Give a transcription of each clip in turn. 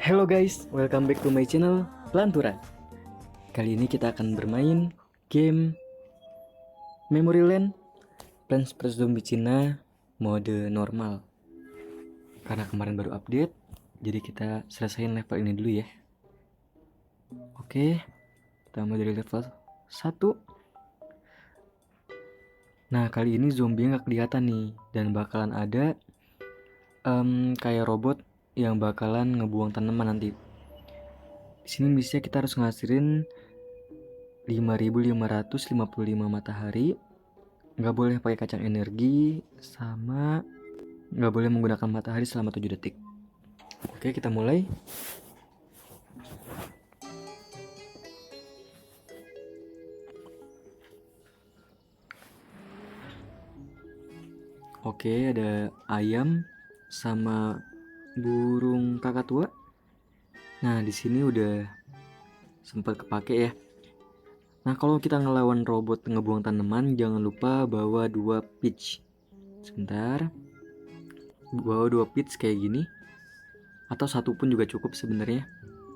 Hello guys, welcome back to my channel Pelanturan. Kali ini kita akan bermain game Memory Land Plants vs Zombie Cina mode normal. Karena kemarin baru update, jadi kita selesaiin level ini dulu ya. Oke, kita mulai dari level 1. Nah, kali ini zombie nggak kelihatan nih, dan bakalan ada kayak robot yang bakalan ngebuang tanaman nanti. Di sini misinya kita harus ngasihin 5.555 matahari. Nggak boleh pakai kacang energi, sama nggak boleh menggunakan matahari selama 7 detik. Oke, kita mulai. Oke, ada ayam sama burung kakatua. Nah, di sini udah sempat kepake ya. Nah, kalau kita ngelawan robot ngebuang tanaman, jangan lupa bawa 2 pitch. Sebentar. Bawa 2 pitch kayak gini. Atau 1 pun juga cukup sebenarnya.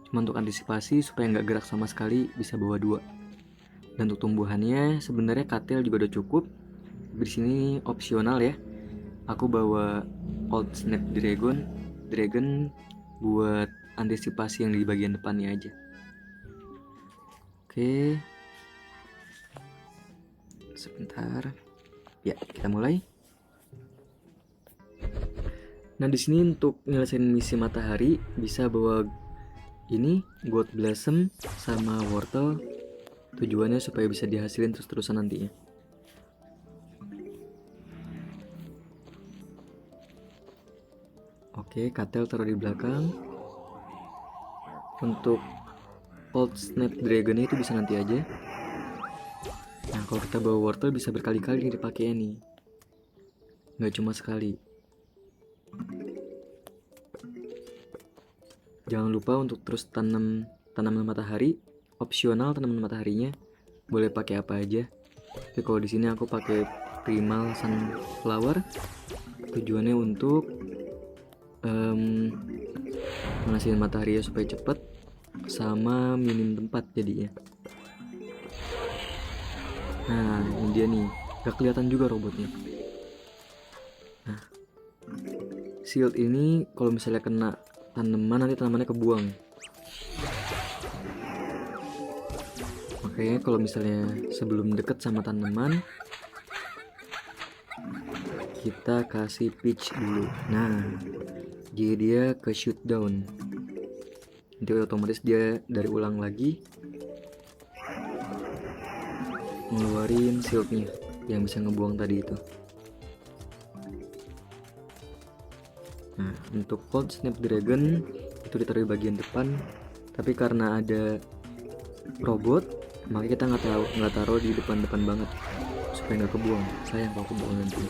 Cuma untuk antisipasi supaya nggak gerak sama sekali, bisa bawa 2. Dan untuk tumbuhannya sebenarnya katel juga udah cukup. Di sini opsional ya. Aku bawa Old Snapdragon buat antisipasi yang di bagian depannya aja. Oke. Sebentar. Ya, kita mulai. Nah, di sini untuk nyelesain misi matahari bisa bawa ini God Blossom sama wortel. Tujuannya supaya bisa dihasilin terus-terusan nantinya. Oke, katel taruh di belakang. Untuk Old Snapdragon itu bisa nanti aja. Nah, kalau kita bawa wortel bisa berkali-kali dipakai nih. Nggak cuma sekali. Jangan lupa untuk terus tanam tanaman matahari. Opsional tanaman mataharinya. Boleh pakai apa aja. Tapi kalau di sini aku pakai Primal Sunflower. Tujuannya untuk menghasilkan matahari ya supaya cepet, sama minim tempat jadinya. Nah, ini dia nih, gak kelihatan juga robotnya. Nah, shield ini kalau misalnya kena tanaman, nanti tanamannya kebuang. Makanya kalau misalnya sebelum deket sama tanaman, kita kasih pitch dulu. Nah, jadi dia ke shoot down. Nanti otomatis dia dari ulang lagi ngeluarin shieldnya yang bisa ngebuang tadi itu. Nah, untuk Old Snapdragon itu ditaruh di bagian depan, tapi karena ada robot, makanya kita nggak taruh di depan banget supaya nggak kebuang. Sayang kalau kebuang nanti.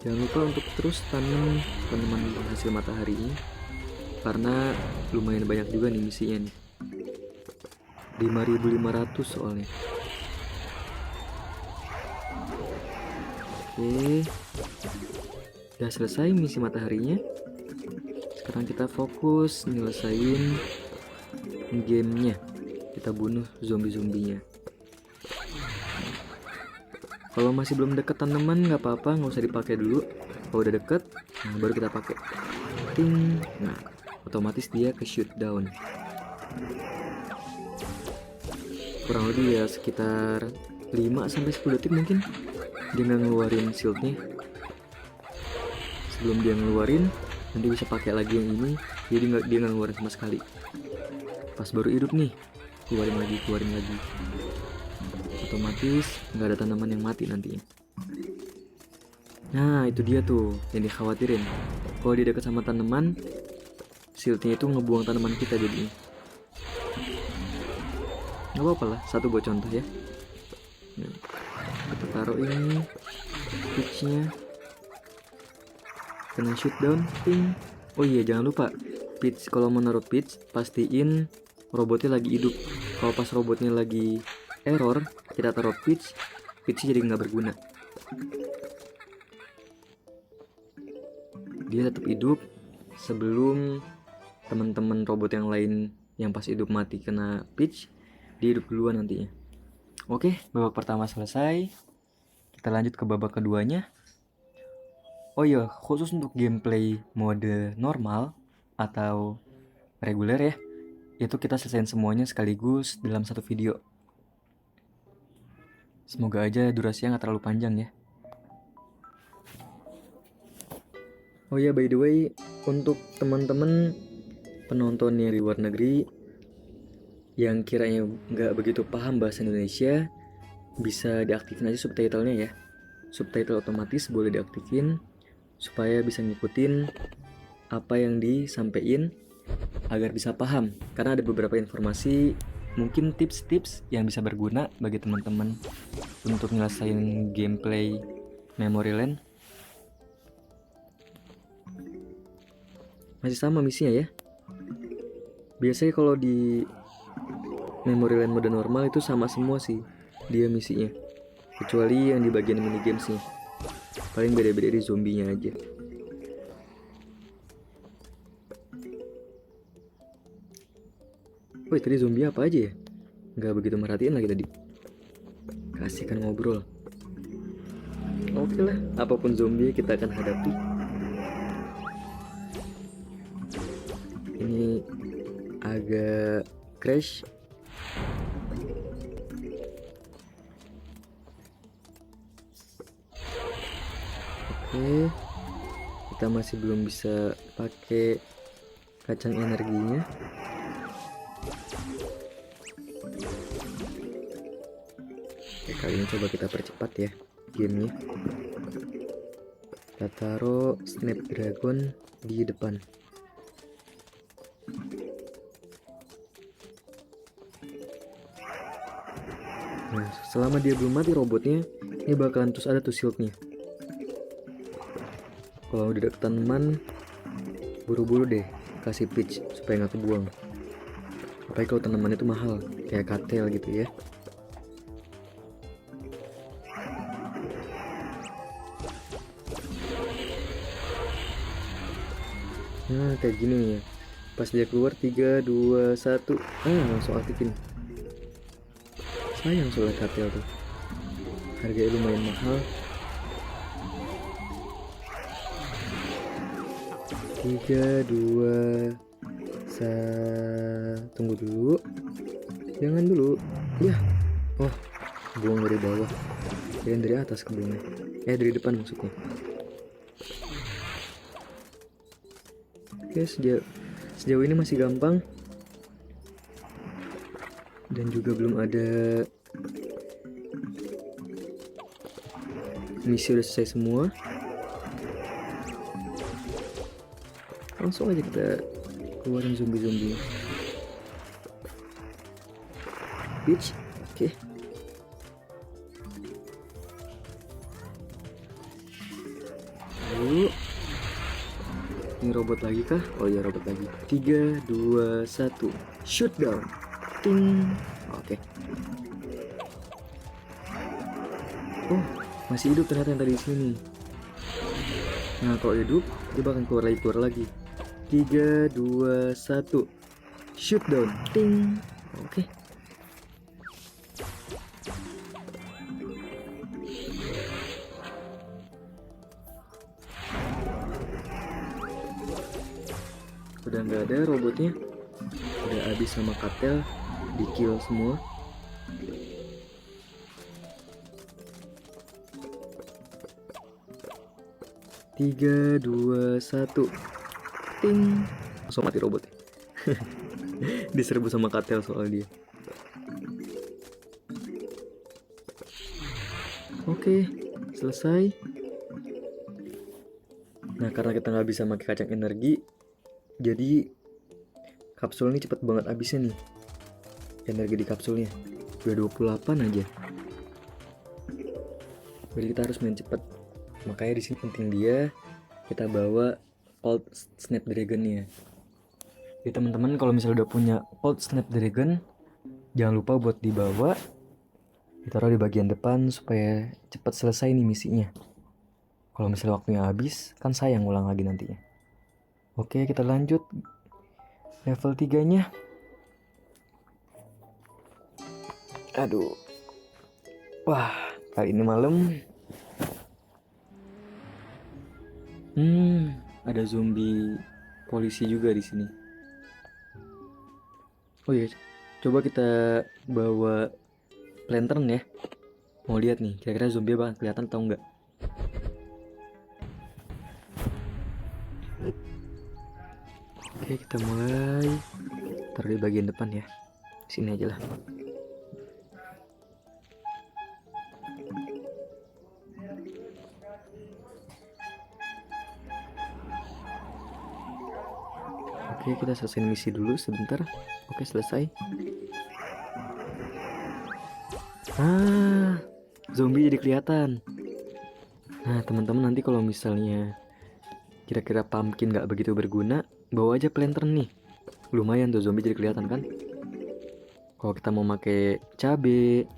Jangan lupa untuk terus tanam tanaman penghasil matahari ini, karena lumayan banyak juga nih misinya nih. 5.500 soalnya. Oke, udah selesai misi mataharinya. Sekarang kita fokus nyelesain gamenya. Kita bunuh zombie-zombinya. Kalau masih belum deket tanaman nggak apa-apa, nggak usah dipakai dulu. Kalau udah deket, nah baru kita pakai. Ting, nah otomatis dia ke shoot down. Kurang lebih ya sekitar 5-10 detik mungkin dia nggak ngeluarin shieldnya. Sebelum dia ngeluarin, nanti bisa pakai lagi yang ini. Jadi dia nggak ngeluarin sama sekali. Pas baru hidup nih, keluarin lagi. Otomatis nggak ada tanaman yang mati nantinya. Nah, itu dia tuh yang dikhawatirin. Kalau dia dekat sama tanaman, shieldnya itu ngebuang tanaman kita jadinya. Nggak apa-apa lah, satu buat contoh ya. Nah, kita taruh ini pitchnya, kena shoot down, ting. Oh iya, jangan lupa pitch. Kalau mau naruh pitch, pastiin robotnya lagi hidup. Kalau pas robotnya lagi error, kita taruh pitchnya jadi nggak berguna. Dia tetap hidup, sebelum teman-teman robot yang lain yang pas hidup mati kena Peach, dia hidup duluan nantinya. Oke, babak pertama selesai. Kita lanjut ke babak keduanya. Oh iya, khusus untuk gameplay mode normal atau reguler ya, itu kita selesaiin semuanya sekaligus dalam satu video. Semoga aja durasinya gak terlalu panjang ya. Oh ya, by the way, untuk teman-teman penonton yang di luar negeri yang kiranya gak begitu paham bahasa Indonesia, bisa diaktifin aja subtitlenya ya. Subtitle otomatis boleh diaktifin supaya bisa ngikutin apa yang disampaikan agar bisa paham, karena ada beberapa informasi, mungkin tips-tips yang bisa berguna bagi teman-teman untuk nyelesain gameplay Memory Land. Masih sama misinya ya. Biasanya kalau di Memory Land mode normal itu sama semua sih dia misinya, kecuali yang di bagian minigamesnya. Paling beda-beda di zombinya aja. Woi, tadi zombie apa aja ya? Nggak begitu merhatiin lagi tadi. Kasihkan ngobrol. Oke lah, apapun zombie kita akan hadapi. Ini agak crash. Oke, kita masih belum bisa pakai kacang energinya. Oke, kali ini coba kita percepat ya gamenya. Kita taruh Snapdragon di depan. Nah, selama dia belum mati robotnya, ini bakalan terus ada tuh shieldnya. Kalau udah deket teman, buru-buru deh kasih Peach supaya nggak kebuang. Apalagi kalau tanaman itu mahal, kayak katel gitu ya. Nah, kayak gini nih ya. Pas dia keluar 3, 2, 1, langsung aktifin. Sayang soalnya katel tuh, harganya lumayan mahal. 3, 2, 1, tunggu dulu, jangan dulu ya. Oh, buang dari bawah, kirain dari atas kebuangnya, dari depan maksudnya. Oke, sejauh ini masih gampang dan juga belum ada misi, udah selesai semua. Langsung aja kita keluarin zombie-zombie. Peach, oke. Lalu ini robot lagi kah? Oh iya, robot lagi. 3, 2, 1, shoot down. Ting. Oke. Oh, masih hidup ternyata yang tadi di sini. Nah, kalau hidup dia bakal keluar lagi. 3, 2, 1, shoot down. Ting. Oke. Udah nggak ada robotnya, udah habis sama katel, di kill semua. Tiga, dua, satu, ting, langsung mati robotnya. Diserbu sama katel soal dia. Oke, selesai. Nah, karena kita nggak bisa pakai kacang energi, jadi kapsul ini cepet banget habisnya nih. Energi di kapsulnya udah 28 aja. Jadi kita harus main cepet. Makanya di sini penting dia kita bawa Old Snapdragon-nya. Jadi teman-teman kalau misalnya udah punya Old Snapdragon, jangan lupa buat dibawa, ditaruh di bagian depan supaya cepat selesai nih misinya. Kalau misalnya waktunya habis, kan sayang ulang lagi nantinya. Oke, kita lanjut level 3-nya. Aduh. Wah, kali ini malam. Ada zombie polisi juga di sini. Oh iya, coba kita bawa lantern ya. Mau lihat nih, kira-kira zombie bakal kelihatan atau enggak. Oke, kita mulai. Taruh di bagian depan ya. Sini aja lah. Oke, kita selesai misi dulu sebentar. Oke, selesai. Zombie jadi kelihatan. Nah, teman-teman, nanti kalau misalnya kira-kira pumpkin nggak begitu berguna, bawa aja lantern nih. Lumayan tuh, zombie jadi kelihatan kan. Kalau kita mau pakai cabe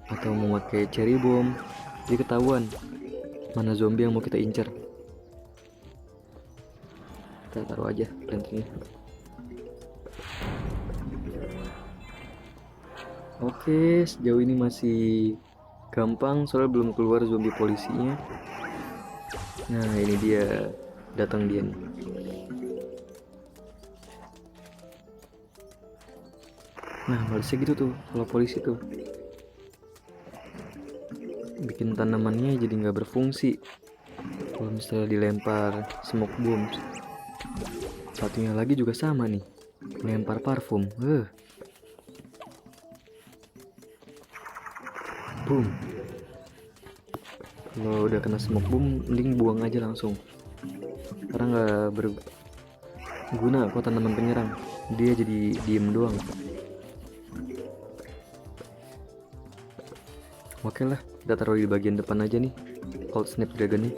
atau mau pakai cherry bomb, jadi ketahuan mana zombie yang mau kita incer. Kita taruh aja lanternnya. Oke, sejauh ini masih gampang soalnya belum keluar zombie polisinya. Nah, ini dia, datang dia nih. Nah, balesnya gitu tuh kalau polisi tuh, bikin tanamannya jadi nggak berfungsi kalau misalnya dilempar smoke bomb. Satunya lagi juga sama nih, lempar parfum. Boom. Kalau udah kena smoke bomb, mending buang aja langsung, karena nggak berguna kok tanaman penyerang, dia jadi diem doang. Oke lah, kita taruh di bagian depan aja nih Cold Snapdragon nih,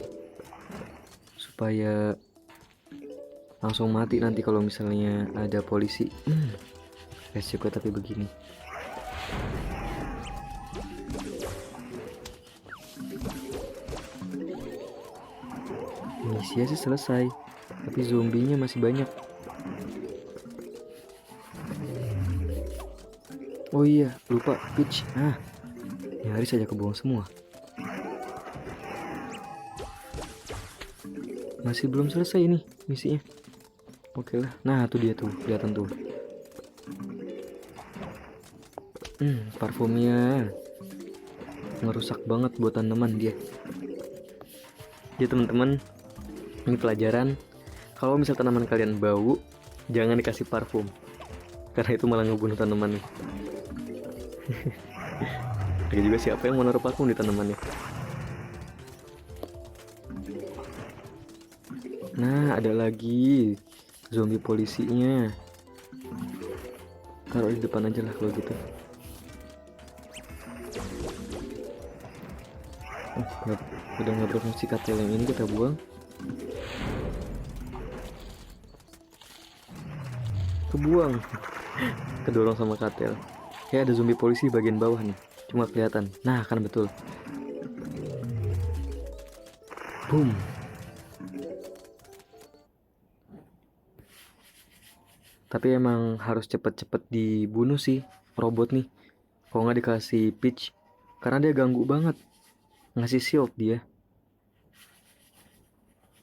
supaya langsung mati nanti kalau misalnya ada polisi. Resiko tapi begini. Misinya sih selesai, tapi zombinya masih banyak. Oh iya, lupa Peach. Nyaris saja kebuang semua. Masih belum selesai ini misinya. Oke lah. Nah, tuh dia tuh, kelihatan tuh. Parfumnya ngerusak banget buat tanaman dia. Jadi teman-teman, ini pelajaran. Kalau misal tanaman kalian bau, jangan dikasih parfum, karena itu malah ngebunuh tanamannya. Ada juga siapa yang mau naruh parfum di tanamannya. Nah, ada lagi zombie polisinya. Taruh di depan aja lah kalau gitu. Udah nggak berfungsi katel yang ini, kita buang. Kebuang. Kedorong sama katel. Kayak ada zombie polisi bagian bawah nih, cuma kelihatan. Nah, kan betul. Boom. Tapi emang harus cepet-cepet dibunuh sih robot nih, kalau nggak dikasih Peach, karena dia ganggu banget ngasih shield dia.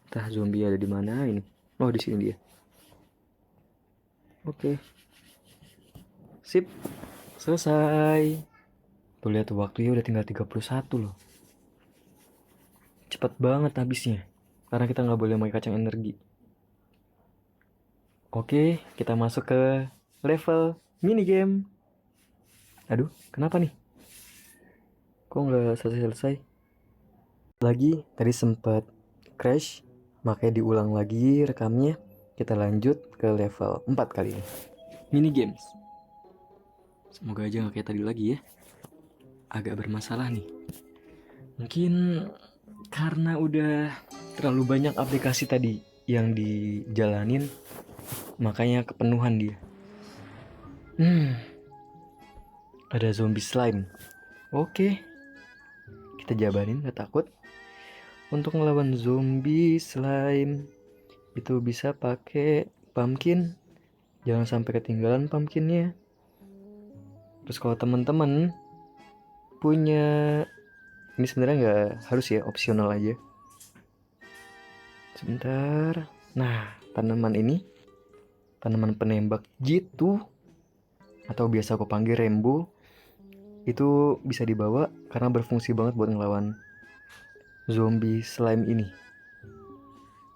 Entah zombie ada di mana ini. Oh, di sini dia. Oke. Sip. Selesai. Tuh lihat tuh, waktunya udah tinggal 31 loh. Cepet banget habisnya, karena kita nggak boleh pakai kacang energi. Oke, kita masuk ke level minigame. Aduh, kenapa nih? Kok nggak selesai-selesai? Lagi, tadi sempat crash, makanya diulang lagi rekamnya. Kita lanjut ke level 4 kali ini. Minigames. Semoga aja nggak kayak tadi lagi ya. Agak bermasalah nih. Mungkin karena udah terlalu banyak aplikasi tadi yang dijalanin, makanya kepenuhan dia. Ada zombie slime. Oke, kita jabarin, gak takut. Untuk ngelawan zombie slime, itu bisa pakai pumpkin. Jangan sampai ketinggalan pumpkinnya. Terus kalau teman-teman punya, ini sebenarnya nggak harus ya, opsional aja. Sebentar. Nah, tanaman ini, tanaman penembak jitu, atau biasa aku panggil rainbow, itu bisa dibawa karena berfungsi banget buat ngelawan zombie slime ini.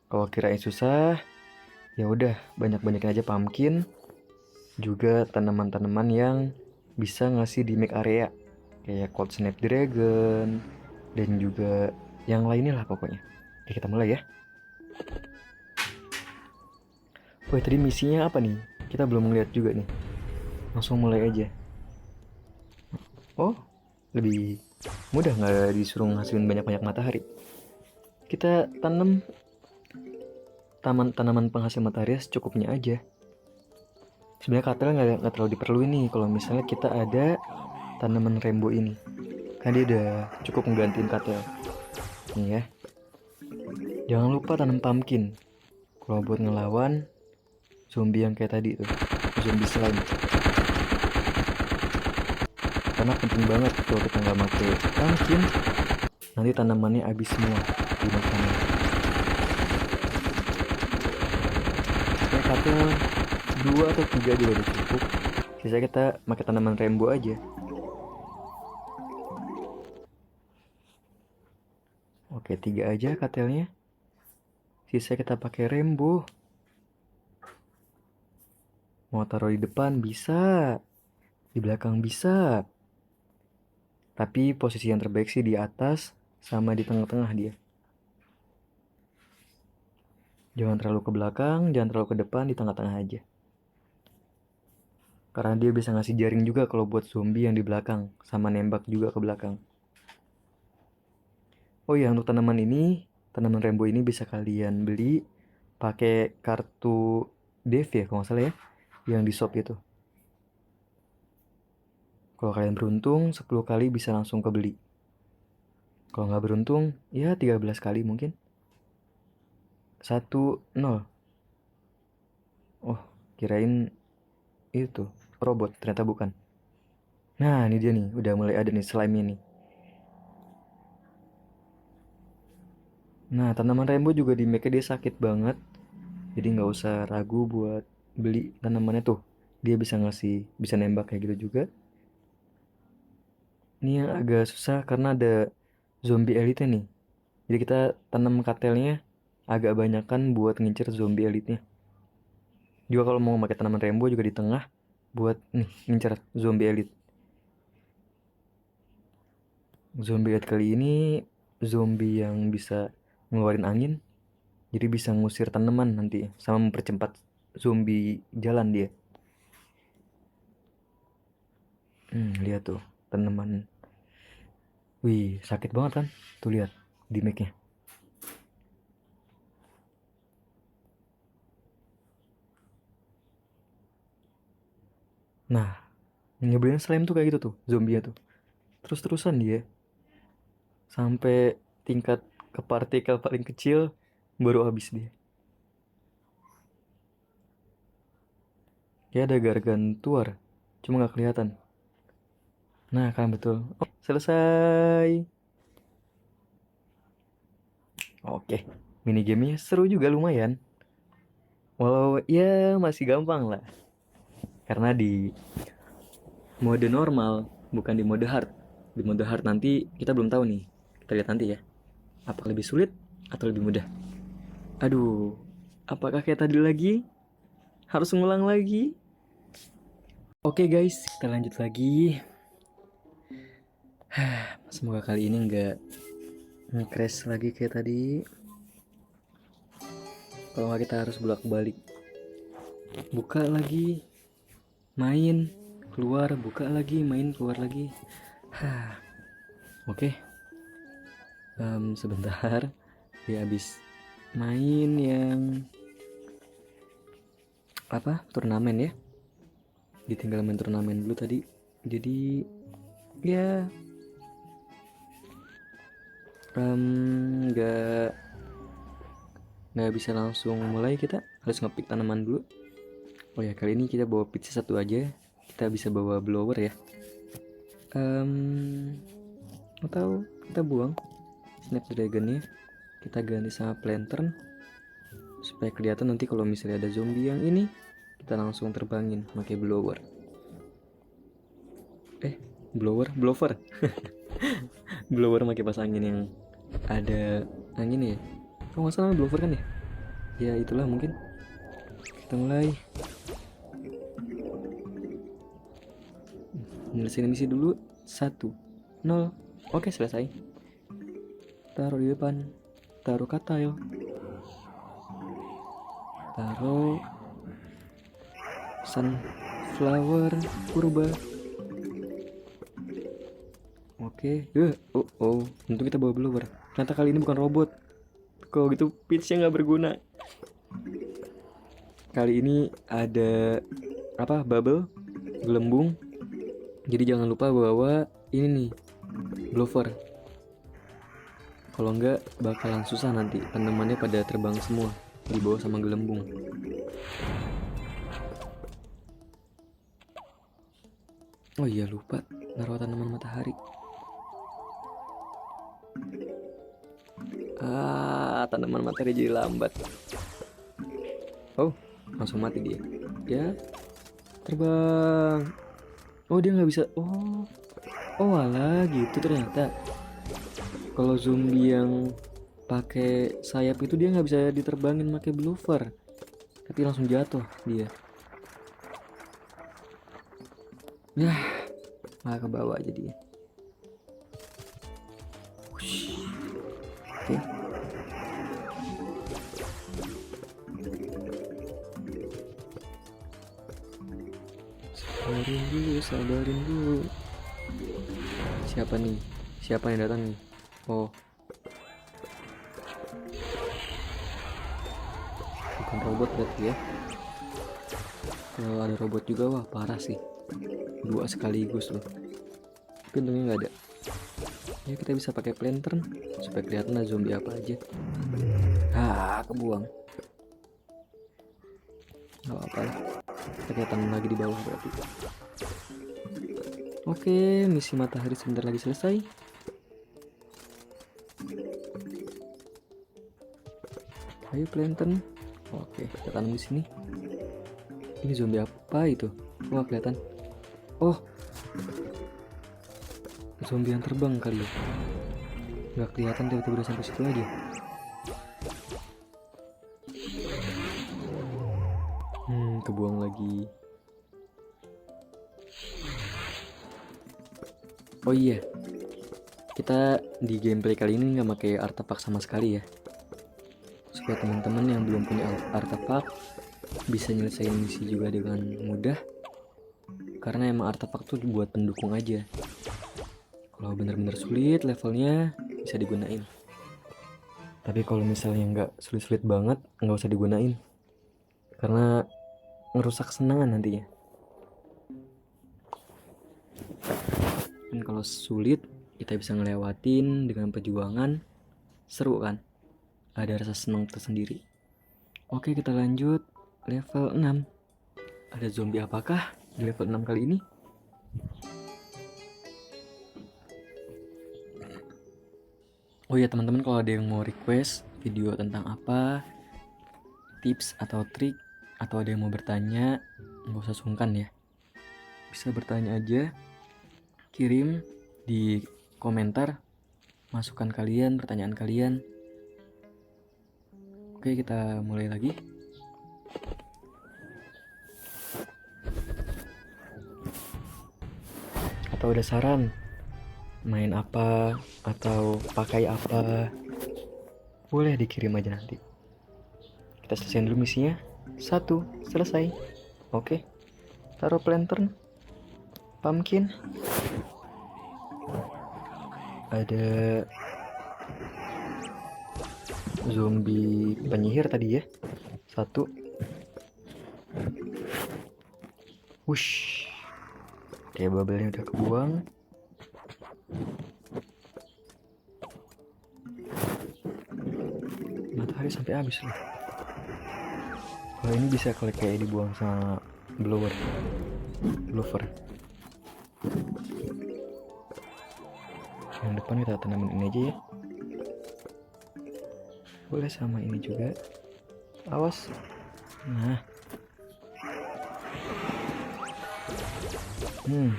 Kalau kirain susah, ya udah banyak-banyakin aja pumpkin, juga tanaman-tanaman yang bisa ngasih damage area kayak cold snapdragon dan juga yang lainnya lah pokoknya. Oke, kita mulai ya. Wah, tadi misinya apa nih? Kita belum ngeliat juga nih. Langsung mulai aja. Oh, lebih mudah nggak disuruh ngasilin banyak-banyak matahari. Kita tanam tanaman penghasil matahari secukupnya aja. Sebenarnya katel nggak terlalu diperluin nih kalau misalnya kita ada tanaman rainbow ini. Kan dia udah cukup menggantiin katel. Nih ya. Jangan lupa tanam pumpkin. Kalau buat ngelawan zombie yang kayak tadi tuh, zombie slime. Karena penting banget kalau kita nggak pakai pumpkin, nanti tanamannya habis semua dimakan. Kayak katel 2 atau 3 juga udah cukup. Sisa kita pakai tanaman rainbow aja. Oke, 3 aja katelnya. Sisa kita pakai rainbow. Mau taruh di depan bisa, di belakang bisa. Tapi posisi yang terbaik sih di atas sama di tengah-tengah dia. Jangan terlalu ke belakang, jangan terlalu ke depan, di tengah-tengah aja. Karena dia bisa ngasih jaring juga kalau buat zombie yang di belakang, sama nembak juga ke belakang. Oh iya, untuk tanaman ini, tanaman rainbow ini bisa kalian beli pakai kartu Dev ya, kalau nggak salah ya, yang di shop itu. Kalau kalian beruntung, 10 kali bisa langsung kebeli. Kalau nggak beruntung, ya 13 kali mungkin. 1-0. Oh, kirain itu robot, ternyata bukan. Nah, ini dia nih, udah mulai ada nih slime ini. Nah, tanaman rainbow juga di make dia sakit banget. Jadi nggak usah ragu buat beli tanamannya tuh. Dia bisa ngasih, bisa nembak kayak gitu juga. Ini yang agak susah karena ada zombie elite nih. Jadi kita tanam katelnya agak banyakan buat ngincer zombie elite-nya. Juga kalau mau pakai tanaman rainbow juga di tengah buat nih ngincer zombie elite. Zombie elite kali ini zombie yang bisa ngeluarin angin. Jadi bisa ngusir tanaman nanti sama mempercepat zombie jalan dia. Lihat tuh tanaman. Wih, sakit banget kan? Tuh lihat di mic-nya. Nah, nyebelin slime tuh kayak gitu tuh, zombie tuh. Terus-terusan dia sampai tingkat ke partikel paling kecil baru habis dia. Kayak ada gargantuar, cuma nggak kelihatan. Nah, kan betul. Oh, selesai. Oke, mini gamenya seru juga lumayan. Walau ya masih gampang lah. Karena di mode normal, bukan di mode hard. Di mode hard nanti kita belum tahu nih. Kita lihat nanti ya. Apakah lebih sulit atau lebih mudah? Aduh, apakah kayak tadi lagi? Harus ngulang lagi? Oke guys, kita lanjut lagi. Semoga kali ini nggak nge-crash lagi kayak tadi. Kalau nggak kita harus bolak-balik. Buka lagi, main, keluar, buka lagi, main, keluar lagi. Oke. Sebentar. Dia habis main yang apa? Turnamen ya. Ditinggal main turnamen dulu tadi. Jadi ya nggak nggak bisa langsung mulai, kita harus ngepick tanaman dulu. Oh ya, kali ini kita bawa pizza satu aja. Kita bisa bawa blower ya. Atau kita buang snapdragonnya, kita ganti sama lantern supaya kelihatan nanti kalau misalnya ada zombie yang ini, kita langsung terbangin pakai blower. Blower blower pakai pas angin yang ada angin ya. Kalau nggak salah blower kan ya? Ya itulah mungkin. Kita mulai. Menyelesaikan misi dulu. 1, 0. Oke, selesai. Taruh di depan. Taruh katail. Taruh sunflower purba. Oke. Untung kita bawa blower. Ternyata kali ini bukan robot. Kalau gitu pitch-nya nggak berguna. Kali ini ada bubble, gelembung. Jadi jangan lupa bawa ini nih, blower. Kalau enggak bakalan susah nanti, tanamannya pada terbang semua di bawah sama gelembung. Oh iya, lupa naruh tanaman matahari. Tanaman matahari jadi lambat. Oh, langsung mati dia. Ya, terbang. Oh, dia nggak bisa. Oh alah, gitu ternyata. Kalau zombie yang pakai sayap itu dia nggak bisa diterbangin pakai blower, tapi langsung jatuh dia. Ya, malah ke bawah aja dia. Oke. Sabarin dulu. Siapa nih? Siapa yang datang nih? Oh, bukan robot berarti ya. Kalau ada robot juga, wah parah sih. 2 sekaligus loh. Tapi untungnya nggak ada. Ya, kita bisa pakai lantern supaya kelihatan ada zombie apa aja. Kebuang. Gak apa-apa lah. Kelihatan lagi di bawah berarti. Oke, misi matahari sebentar lagi selesai. Ayo lantern. Oke, kita tanam di sini. Ini zombie apa itu? Wah, kelihatan. Oh, zombie yang terbang kali ya. Nggak kelihatan, tiba-tiba udah sampai situ aja. Kebuang lagi. Oh iya, kita di gameplay kali ini nggak pakai artefak sama sekali ya, supaya teman-teman yang belum punya artefak bisa nyelesain misi juga dengan mudah. Karena emang artefak tuh buat pendukung aja. Kalau bener-bener sulit levelnya bisa digunain. Tapi kalau misalnya nggak sulit-sulit banget, nggak usah digunain. Karena ngerusak kesenangan nantinya. Dan kalau sulit, kita bisa ngelewatin dengan perjuangan. Seru kan? Ada rasa senang tersendiri. Oke, kita lanjut level 6. Ada zombie apakah di level 6 kali ini? Oh ya teman-teman, kalau ada yang mau request video tentang apa, tips atau trik, atau ada yang mau bertanya, nggak usah sungkan ya. Bisa bertanya aja, kirim di komentar masukan kalian, pertanyaan kalian. Oke, kita mulai lagi. Atau ada saran main apa atau pakai apa, boleh dikirim aja nanti. Kita selesaiin dulu misinya. 1, selesai. Oke, taruh lantern, pumpkin. Ada zombie penyihir tadi ya. 1. Wush. Oke, bubble-nya udah kebuang. Matahari sampai sampai habis loh. Kalau ini bisa kayak dibuang sama blower. Yang depan kita tanamin ini aja ya. Boleh sama ini juga. Awas. Nah. Kan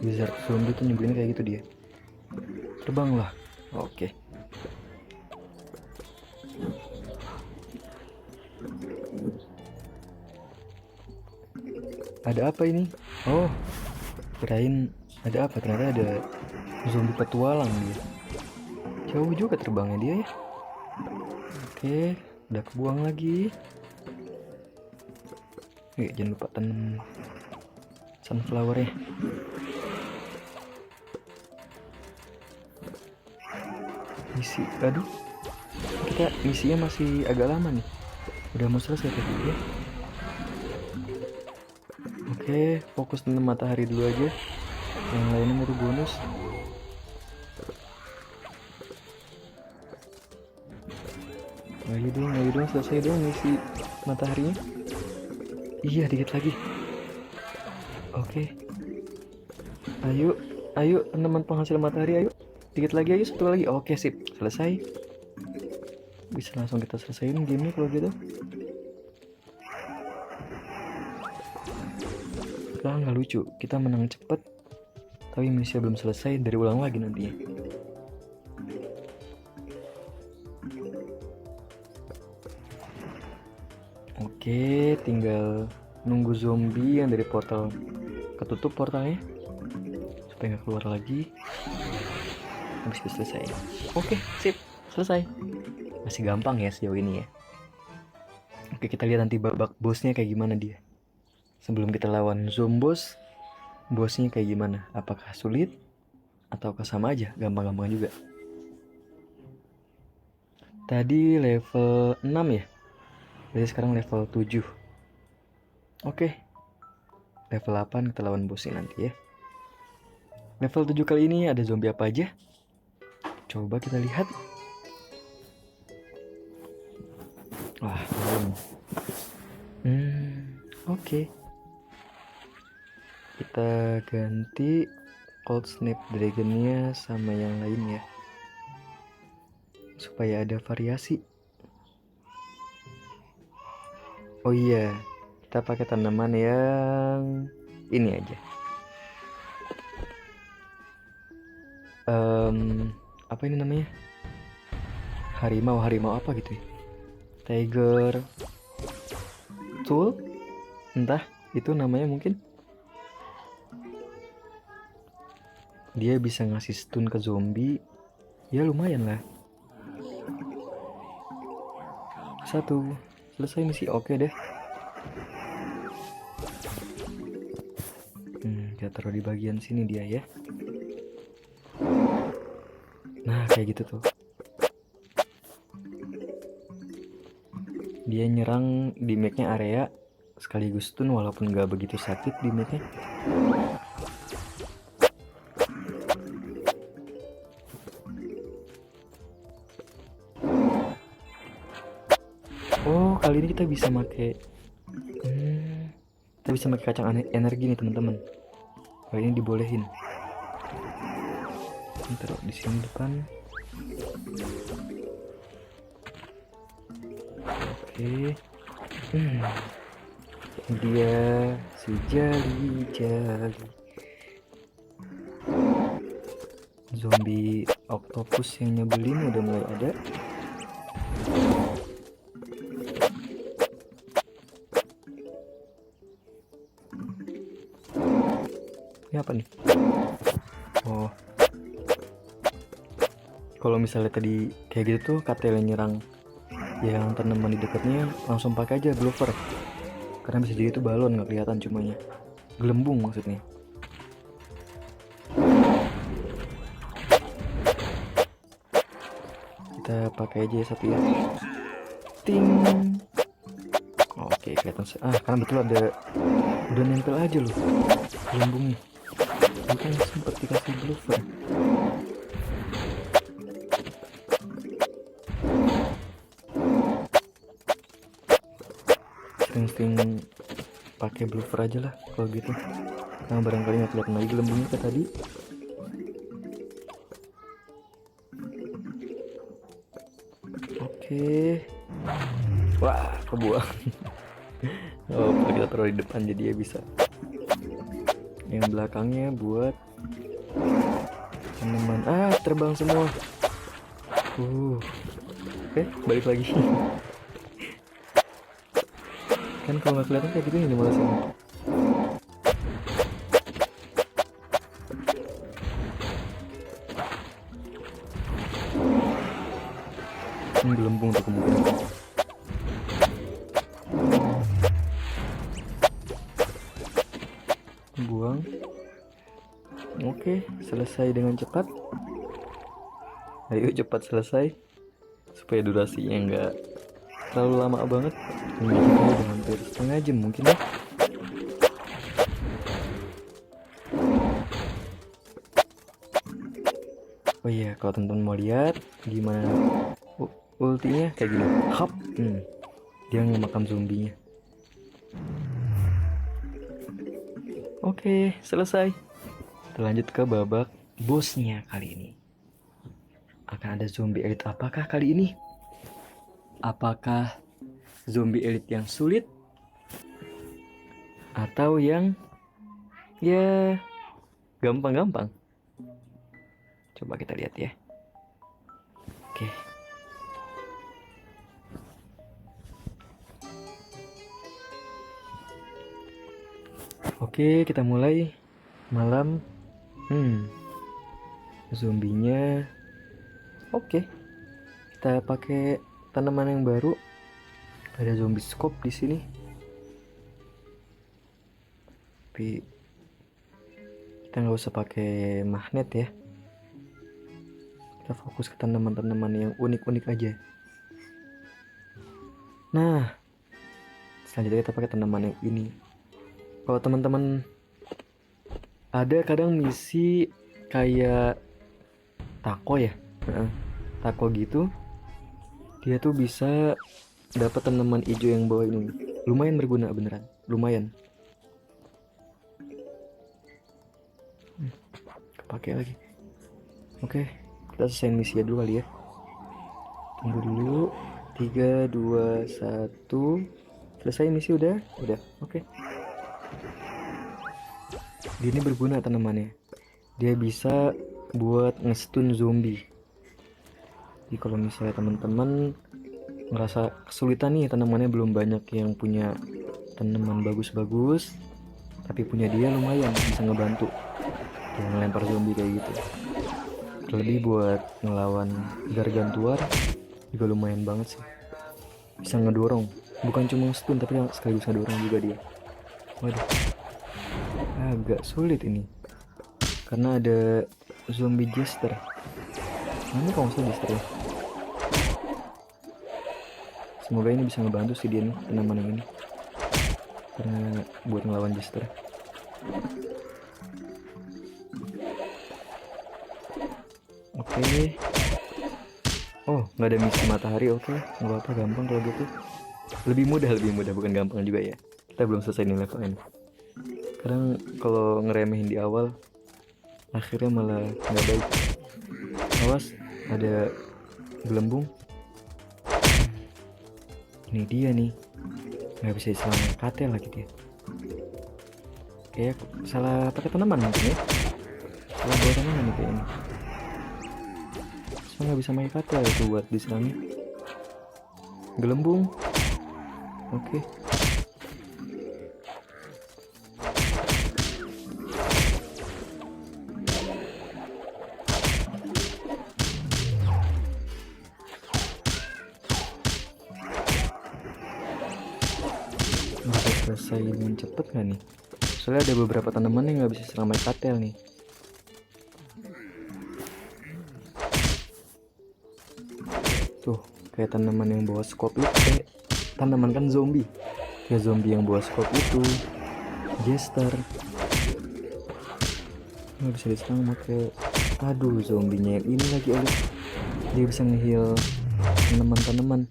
wizard zombie tuh nyebutnya kayak gitu dia. Terbanglah. Oke. Ada apa ini? Oh, kirain ada apa? Ternyata ada zombie petualang dia. Jauh juga terbangnya dia ya. Oke, udah kebuang lagi. Jangan lupa tanam sunflower ya. Misi, aduh, kita misinya masih agak lama nih. Udah mau selesai tadi ya. Oke, fokus tanam matahari dulu aja. Yang lainnya itu bonus. Ayo dong, selesai dong misi mataharinya. Iya, dikit lagi. Oke. Ayo teman penghasil matahari, ayo. Dikit lagi, ayo, satu lagi. Oke, sip. Selesai. Bisa langsung kita selesaiin gamenya kalau gitu. Lah, nggak lucu. Kita menang cepet, tapi misi belum selesai. Dari ulang lagi nantinya. Oke, tinggal nunggu zombie yang dari portal ketutup portalnya supaya nggak keluar lagi. Habis itu selesai. Oke, sip, selesai. Masih gampang ya sejauh ini ya. Oke, kita lihat nanti babak bosnya kayak gimana dia. Sebelum kita lawan zombos, bosnya kayak gimana? Apakah sulit ataukah sama aja, gampang-gampang juga? Tadi level 6 ya. Jadi sekarang level 7. Oke. Level 8 kita lawan bosnya nanti ya. Level 7 kali ini ada zombie apa aja? Coba kita lihat. Wah, belum. Oke. Kita ganti Cold Snap Dragon-nya sama yang lain ya, supaya ada variasi. Oh iya, kita pakai tanaman yang ini aja. Apa ini namanya? Harimau apa gitu ya? Tiger Tool? Entah, itu namanya mungkin. Dia bisa ngasih stun ke zombie. Ya lumayan lah. 1. Selesai misi, oke deh. Kita taruh di bagian sini dia ya. Nah, kayak gitu tuh. Dia nyerang di make-nya area sekaligus stun walaupun gak begitu sakit di make-nya. Oh, kali ini kita bisa pakai kacang energi nih teman-teman. Kali ini dibolehin. Taruh di sini depan. Oke. Dia si jali. Zombie octopus yang nyebelin udah mulai ada. Ini apa nih? Oh, kalau misalnya tadi kayak gitu tuh katel nyerang yang tanaman di dekatnya, langsung pakai aja blower, karena bisa jadi itu balon, nggak kelihatan cumanya gelembung maksudnya. Kita pakai aja satu ya. Ting. Oke, kelihatan. Karena betul udah nempel aja loh gelembungnya. Bukan sempat dikasih blower. insting pakai blooper aja lah kalau gitu. Nah barangkali nggak kelihatan lagi gelembungnya kayak tadi. Oke. Wah kebuang. Oh kita taruh di depan jadi ya bisa. Yang belakangnya buat tanaman. Terbang semua. Oke, balik lagi. Kan kalau nggak kelihatan kayak gitu nih malah sini. Gelembung tuh kemungkinan. Buang. Oke, selesai dengan cepat. Ayo cepat selesai supaya durasinya nggak terlalu lama banget. Ini kita udah hampir setengah jam mungkin ya. Oh iya, kalau teman-teman mau lihat gimana ultinya kayak gini, hop, dia ngemakan zombinya. Oke, selesai. Kita lanjut ke babak bosnya kali ini. Akan ada zombie elite apakah kali ini? Apakah zombie elite yang sulit? Atau yang ya gampang-gampang? Coba kita lihat ya. Oke. Oke, kita mulai malam. Zombinya. Oke. Kita pakai tanaman yang baru. Ada zombie scope di sini. Tapi kita nggak usah pakai magnet ya. Kita fokus ke tanaman-tanaman yang unik-unik aja. Nah, selanjutnya kita pakai tanaman yang ini. Kalau teman-teman ada kadang misi kayak tako ya, tako gitu, dia tuh bisa dapat tanaman hijau yang bawah ini. Lumayan berguna beneran, lumayan. Kepake lagi. Oke, kita selesai misi dulu kali ya. Tunggu dulu. 3, 2, 1. Selesai misi udah. Oke. Dia ini berguna tanamannya. Dia bisa buat ngestun zombie. Jadi kalau misalnya teman-teman ngerasa kesulitan nih, tanamannya belum banyak yang punya tanaman bagus-bagus, tapi punya dia lumayan bisa ngebantu yang ngelempar zombie kayak gitu. Terlebih buat ngelawan gargantuar juga lumayan banget sih. Bisa ngedorong, bukan cuma stun tapi sekaligus ngedorong juga dia. Waduh, agak sulit ini karena ada zombie jester. Mana kalau nggak salah jester ya. Semoga ini bisa ngebantu sih dia nih, tanaman yang ini, karena buat ngelawan jester. Oke. Oh, nggak ada misi matahari. Oke, nggak apa-apa, gampang kalau gitu. Lebih mudah, bukan gampang juga ya. Kita belum selesai nih level ini. Kadang kalau ngeremehin di awal, akhirnya malah nggak baik. Awas, ada gelembung. Ini dia nih, nggak bisa diselamat katel lagi dia. Kayak salah pakai tanaman mungkin ya. Salah bawa tanaman nih kayaknya. So nggak bisa main katel itu buat diserangnya. Gelembung. Oke. Bisa selesai dengan cepet nggak nih? Soalnya ada beberapa tanaman yang nggak bisa serang main katel nih. Tuh, kayak tanaman yang bawa scope itu, tanaman kan zombie. Ya zombie yang bawa scope itu, jester. Nggak bisa diserang pakai. Aduh, zombinya yang ini lagi elit. Dia bisa nge-heal tanaman-tanaman.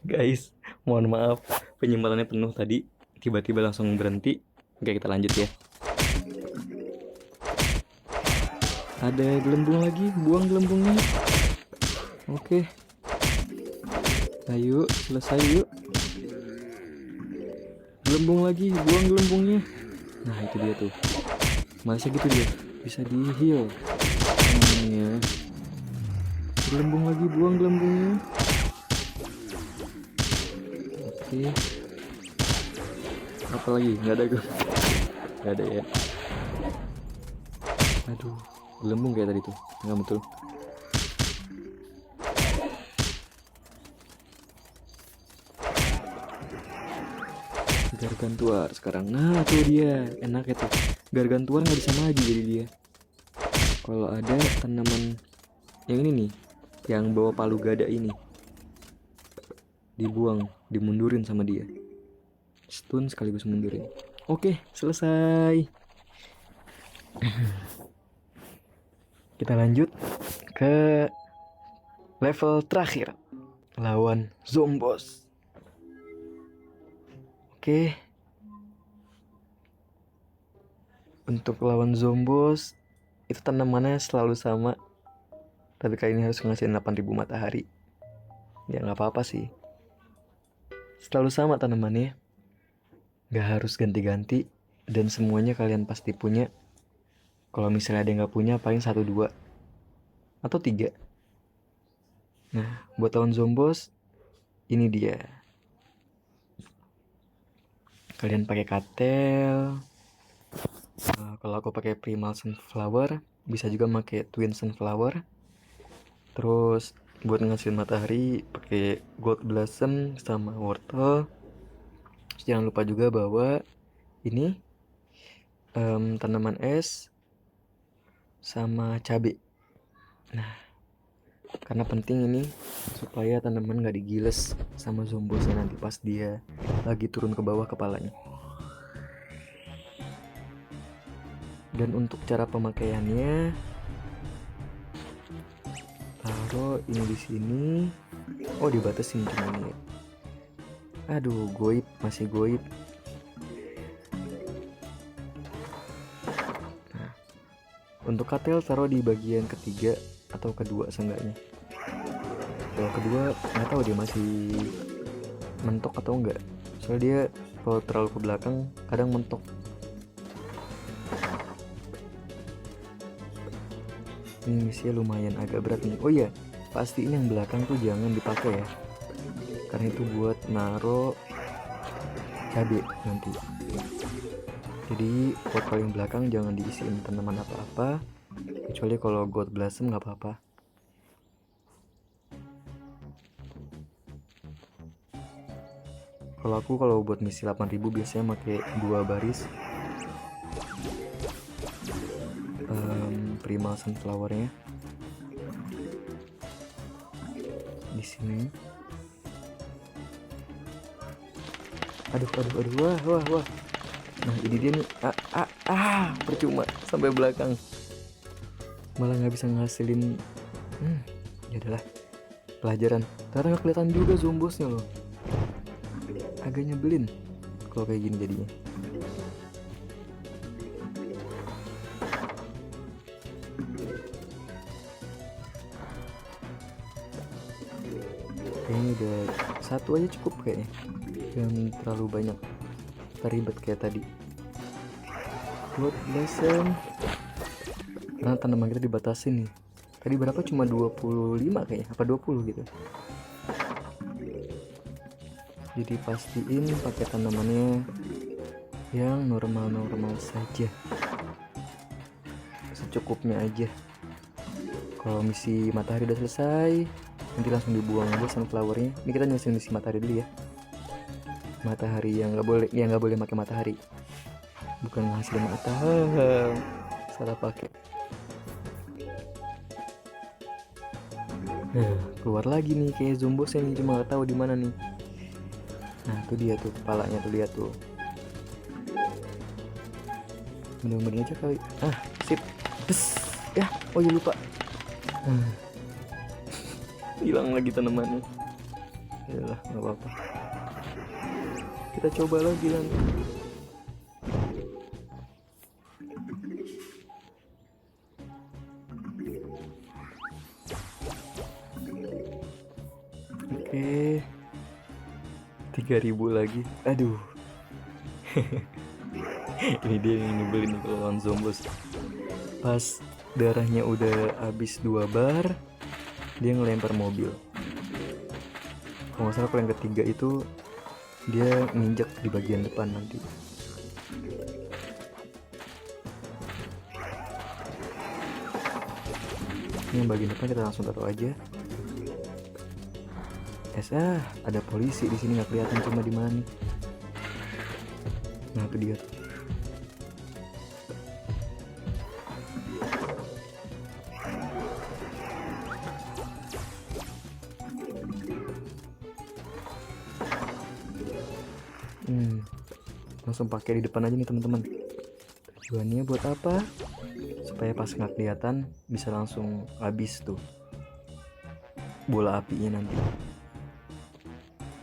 Guys, mohon maaf, Penyimpalannya penuh tadi, tiba-tiba langsung berhenti. Oke, kita lanjut ya. Ada gelembung lagi, buang gelembungnya. Oke. Ayo, selesai yuk. Gelembung lagi, buang gelembungnya. Nah, itu dia tuh. Masa gitu dia, bisa di-heal. Ya. Gelembung lagi, buang gelembungnya. Oke. Apa lagi? Nggak ada gue. Nggak ada ya. Aduh, gelembung kayak tadi tuh. Nggak betul. Gargantuar sekarang. Nah, tuh dia. Enak itu. Gargantuar nggak bisa maju jadi dia. Kalau ada tanaman yang ini nih, yang bawa palu gada ini, dibuang, dimundurin sama dia. Stun sekaligus mundurin. Oke, selesai. Kita lanjut ke level terakhir, lawan Zomboss. Oke. Untuk lawan Zomboss itu tanamannya selalu sama, tapi kali ini harus ngasihin 8000 matahari. Ya nggak apa-apa sih. Selalu sama tanamannya, nggak harus ganti-ganti, dan semuanya kalian pasti punya. Kalau misalnya ada yang nggak punya, paling 1-2 atau 3. Nah, buat lawan Zomboss, ini dia. Kalian pakai Katel. Kalau aku pakai Primal Sunflower, bisa juga pakai Twin Sunflower. Terus buat ngasihin matahari pakai Gold Blossom sama Wortel. Terus jangan lupa juga bawa ini tanaman es sama cabai. Nah, karena penting ini supaya tanaman gak digiles sama Zombossnya nanti pas dia lagi turun ke bawah kepalanya. Dan untuk cara pemakaiannya, taruh ini di sini. Oh, dibatasin cuma ini. Aduh, goib, masih goib. Nah, untuk Katel taruh di bagian ketiga atau kedua seenggaknya. Kalau kedua nggak tahu dia masih mentok atau enggak. Soalnya dia kalau terlalu ke belakang kadang mentok. Ini misinya lumayan agak berat nih. Oh iya, pastiin yang belakang tuh jangan dipakai ya, karena itu buat naro cabai nanti. Jadi buat paling belakang jangan diisiin tanaman apa-apa, kecuali kalau Gold Blossom nggak apa-apa. Kalau buat misi 8000 biasanya pakai 2 baris Primal Sunflower-nya di sini. Aduh, wah. Nah, ini dia nih. Percuma sampai belakang, malah nggak bisa ngasilin. Ya udahlah, pelajaran. Ternyata nggak kelihatan juga Zombossnya loh. Agak nyebelin kalau kayak gini jadinya. Kayaknya udah satu aja cukup kayaknya, jangan terlalu banyak ribet kayak tadi. Buat lesson, karena tanaman kita dibatasin nih. Tadi berapa, cuma 25 kayaknya, apa 20 gitu. Jadi pastiin pakai tanamannya yang normal-normal saja, secukupnya aja. Kalau misi matahari udah selesai, nanti langsung dibuang aja sunflowernya. Ini kita nyelesain misi matahari dulu ya. Matahari yang nggak boleh pakai matahari, bukan hasil matahari, salah pakai. Nah, keluar lagi nih kayak Zombossnya nih, cuma nggak tahu di mana nih. Nah, tuh dia tuh kepalanya tuh, lihat tuh. Mudah-mudahan aja kali. Sip. Ya, oh ya lupa. Hilang lagi tanamannya. Yalah, nggak apa-apa. Kita coba lagi nanti. Oke, 3.000 lagi. Aduh. Ini dia yang nyebelin nih kalau lawan Zombos. Pas darahnya udah habis 2 bar, dia ngelempar mobil. Kalau nggak salah, kalau yang ketiga itu dia nginjek di bagian depan nanti. Ini yang bagian depan kita langsung taruh aja. Ada polisi di sini, nggak kelihatan cuma di mana nih. Nah, itu dia. Langsung pakai di depan aja nih teman-teman. Tujuannya buat apa? Supaya pas nggak kelihatan bisa langsung habis tuh bola apinya nanti.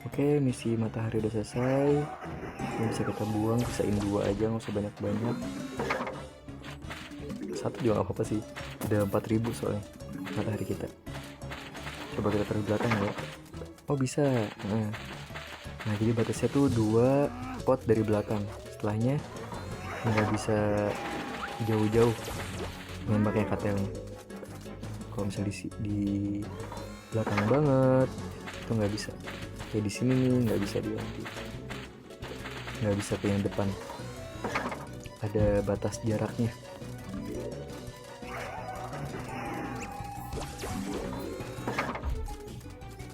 Oke, misi matahari udah selesai. Ini bisa kita buang, sisain 2 aja, nggak usah banyak-banyak. 1 juga nggak apa-apa sih. Udah 4.000 soalnya matahari kita. Coba kita taruh belakang ya. Oh bisa. Nah jadi batasnya tuh 2 pot dari belakang. Setelahnya nggak bisa jauh-jauh nembaknya katelnya. Kalau misalnya di belakang banget itu nggak bisa. Kayak di sini nih nggak bisa diganti, nggak bisa ke yang depan, ada batas jaraknya.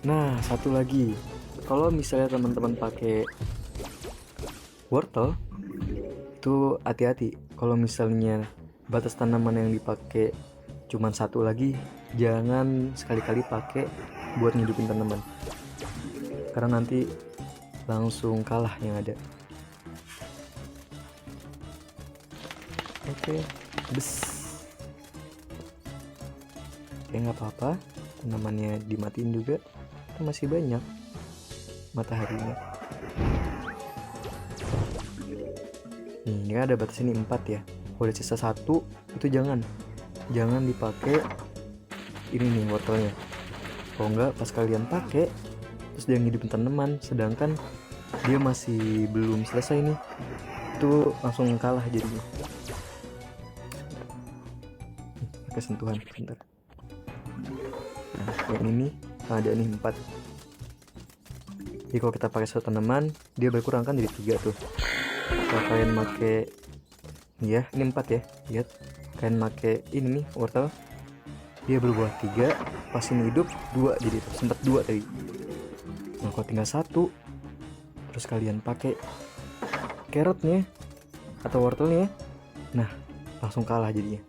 Nah, satu lagi, kalau misalnya teman-teman pakai wortel itu hati-hati. Kalau misalnya batas tanaman yang dipakai cuman 1 lagi, jangan sekali-kali pakai buat ngidupin tanaman, karena nanti langsung kalah yang ada. Oke, nggak apa-apa, tanamannya dimatiin juga, kan masih banyak mataharinya. Nih, ini ada batas ini 4 ya. Kalau ada sisa 1 itu jangan dipakai ini nih wortelnya. Kalau nggak pas kalian pakai terus dia ngidupin tanaman sedangkan dia masih belum selesai nih, itu langsung kalah jadinya. Pakai sentuhan bentar. Nah, yang ini ada nih 4. Jadi kalau kita pakai 1 tanaman dia berkurang kan jadi 3 tuh. Kalau kalian pakai ya ini 4 ya, lihat kalian pakai ini nih wortel, dia berbuah 3, pas ini hidup 2, jadi sempat 2 tadi. Nah kalau tinggal 1 terus kalian pakai carrotnya atau wortelnya, nah langsung kalah jadinya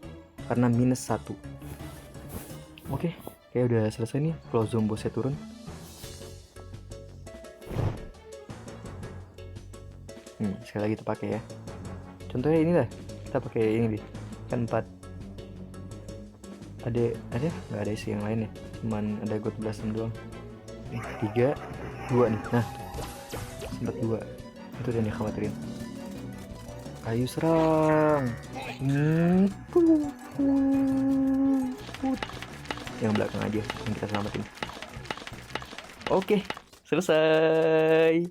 karena -1. Oke, kayak udah selesai nih kalau Zombosnya turun. Sekali lagi kita pakai ya. Contohnya ini lah, kita pakai ini deh, kan 4. Ada nggak ada isi yang lain ya, cuman ada God Blossom doang. 3, 2 nih. Nah, sempat 2. Itu yang dikhawatirin. Ayo serang. Yang belakang aja yang kita selamatin. Oke, selesai.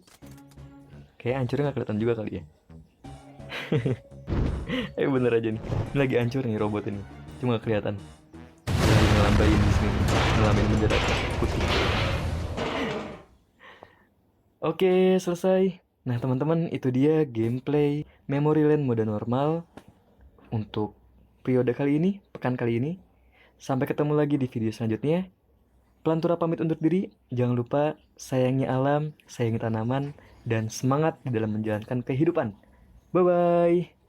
Kayak hancurnya nggak kelihatan juga kali ya. Ayo bener aja nih. Ini lagi hancur nih robot ini. Cuma nggak kelihatan. Lagi ngelambain di sini, ngelambain bendera putih. Oke, selesai. Nah, teman-teman, itu dia gameplay Memory Lane mode normal untuk periode kali ini, pekan kali ini. Sampai ketemu lagi di video selanjutnya. Pelantura pamit undur diri. Jangan lupa sayangi alam, sayangi tanaman, dan semangat di dalam menjalankan kehidupan. Bye-bye.